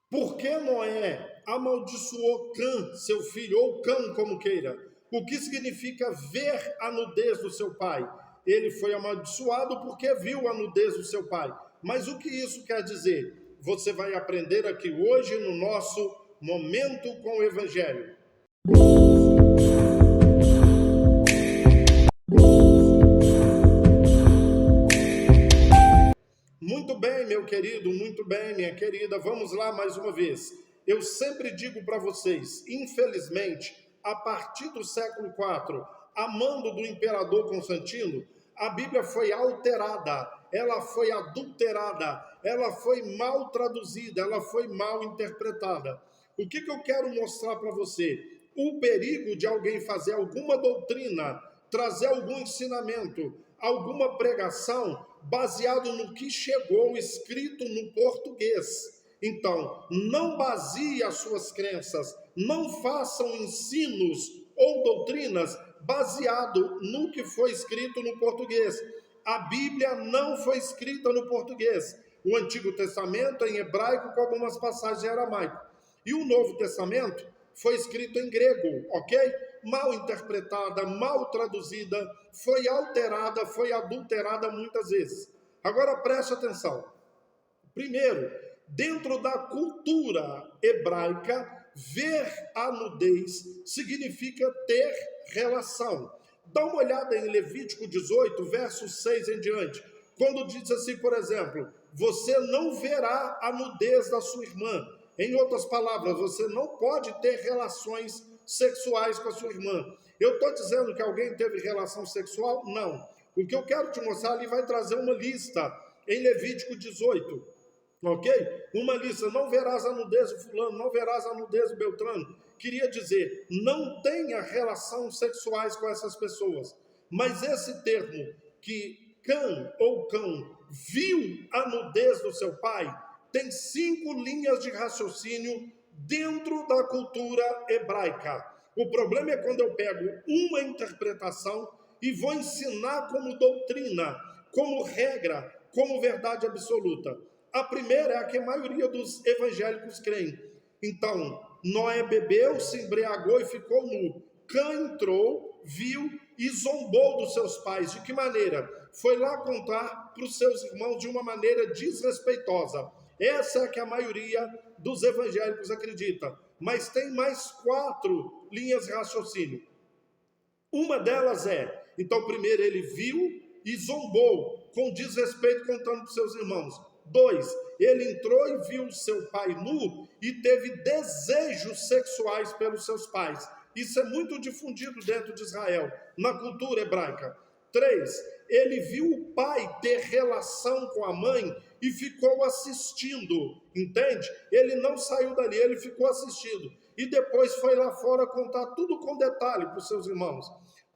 Por que Noé amaldiçoou Cã, seu filho, ou Cão, como queira? O que significa ver a nudez do seu pai? Ele foi amaldiçoado porque viu a nudez do seu pai. Mas o que isso quer dizer? Você vai aprender aqui hoje no nosso Momento com o Evangelho. Muito bem, meu querido, muito bem, minha querida. Vamos lá mais uma vez. Eu sempre digo para vocês, infelizmente, a partir do século IV, a mando do imperador Constantino, a Bíblia foi alterada, ela foi adulterada, ela foi mal traduzida, ela foi mal interpretada. O que eu quero mostrar para você? O perigo de alguém fazer alguma doutrina, trazer algum ensinamento, alguma pregação baseado no que chegou escrito no português. Então, não baseie as suas crenças, não façam ensinos ou doutrinas baseado no que foi escrito no português. A Bíblia não foi escrita no português. O Antigo Testamento é em hebraico com algumas passagens em aramaico. E o Novo Testamento foi escrito em grego, ok? Mal interpretada, mal traduzida, foi alterada, foi adulterada muitas vezes. Agora preste atenção. Primeiro, dentro da cultura hebraica, ver a nudez significa ter relação. Dá uma olhada em Levítico 18, verso 6 em diante. Quando diz assim, por exemplo, você não verá a nudez da sua irmã. Em outras palavras, você não pode ter relações sexuais com a sua irmã. Eu estou dizendo que alguém teve relação sexual? Não. O que eu quero te mostrar ali vai trazer uma lista em Levítico 18, ok? Uma lista, não verás a nudez do fulano, não verás a nudez do Beltrano. Queria dizer, não tenha relações sexuais com essas pessoas. Mas esse termo, que Cã ou Cão viu a nudez do seu pai, tem 5 linhas de raciocínio dentro da cultura hebraica. O problema é quando eu pego uma interpretação e vou ensinar como doutrina, como regra, como verdade absoluta. A primeira é a que a maioria dos evangélicos creem. Então, Noé bebeu, se embriagou e ficou nu. Cã entrou, viu e zombou dos seus pais. De que maneira? Foi lá contar para os seus irmãos de uma maneira desrespeitosa. Essa é que a maioria dos evangélicos acredita. Mas tem mais 4 linhas de raciocínio. Uma delas é, então primeiro ele viu e zombou, com desrespeito contando para os seus irmãos. 2, ele entrou e viu seu pai nu e teve desejos sexuais pelos seus pais. Isso é muito difundido dentro de Israel, na cultura hebraica. 3, ele viu o pai ter relação com a mãe e ficou assistindo, entende? Ele não saiu dali, ele ficou assistindo. E depois foi lá fora contar tudo com detalhe para os seus irmãos.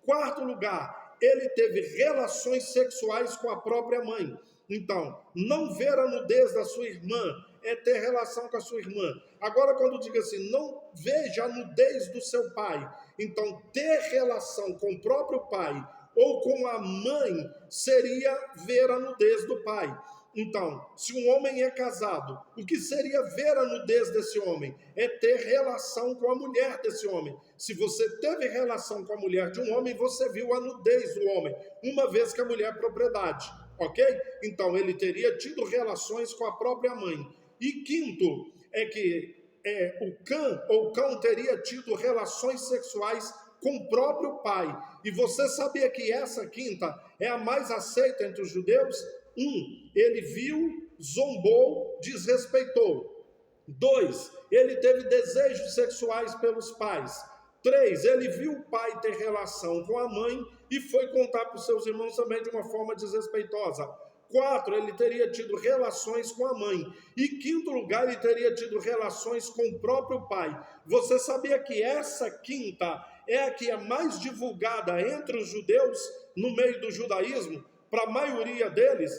4º lugar, ele teve relações sexuais com a própria mãe. Então, não ver a nudez da sua irmã é ter relação com a sua irmã. Agora, quando diga assim, não veja a nudez do seu pai, então ter relação com o próprio pai ou com a mãe seria ver a nudez do pai. Então, se um homem é casado, o que seria ver a nudez desse homem? É ter relação com a mulher desse homem. Se você teve relação com a mulher de um homem, você viu a nudez do homem, uma vez que a mulher é propriedade, ok? Então, ele teria tido relações com a própria mãe. E 5º, é que o Cã ou Cão teria tido relações sexuais com o próprio pai. E você sabia que essa 5ª é a mais aceita entre os judeus? 1, ele viu, zombou, desrespeitou. 2, ele teve desejos sexuais pelos pais. 3, ele viu o pai ter relação com a mãe e foi contar para os seus irmãos também de uma forma desrespeitosa. 4, ele teria tido relações com a mãe. E 5º lugar, ele teria tido relações com o próprio pai. Você sabia que essa 5ª é a que é mais divulgada entre os judeus, no meio do judaísmo, para a maioria deles?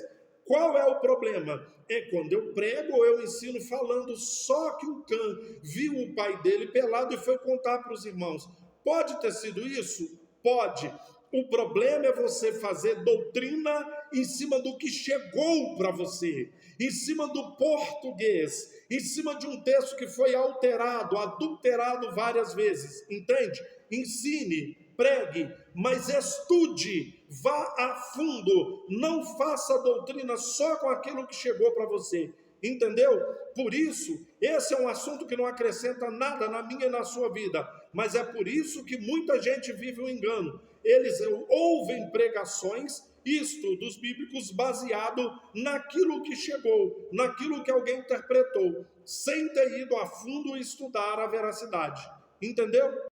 Qual é o problema? É quando eu prego ou eu ensino falando só que o Cã viu o pai dele pelado e foi contar para os irmãos. Pode ter sido isso? Pode. O problema é você fazer doutrina em cima do que chegou para você. em cima do português, em cima de um texto que foi alterado, adulterado várias vezes, entende? Ensine, pregue, mas estude, vá a fundo, não faça doutrina só com aquilo que chegou para você, entendeu? Por isso, esse é um assunto que não acrescenta nada na minha e na sua vida, mas é por isso que muita gente vive o engano. Eles ouvem pregações e estudos bíblicos baseado naquilo que chegou, naquilo que alguém interpretou, sem ter ido a fundo estudar a veracidade, entendeu?